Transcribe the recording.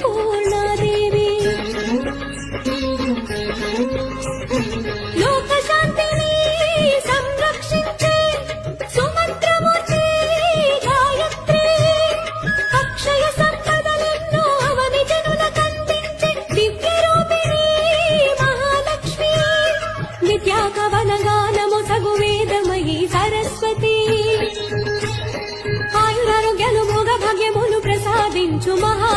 అన్నపూర్ణాదేవి లోకశాంతిని సంరక్షించే సుమంత్రమూర్తి గాయత్రి అక్షయ సంపదలెన్నో అవని జనులకందించే దివ్య రూపిణి మహాలక్ష్మి విద్యా కవన గానము సగు వేదమయీ సరస్వతి ఆయురారోగ్యాలు భోగ భాగ్యములు ప్రసాదించు మహా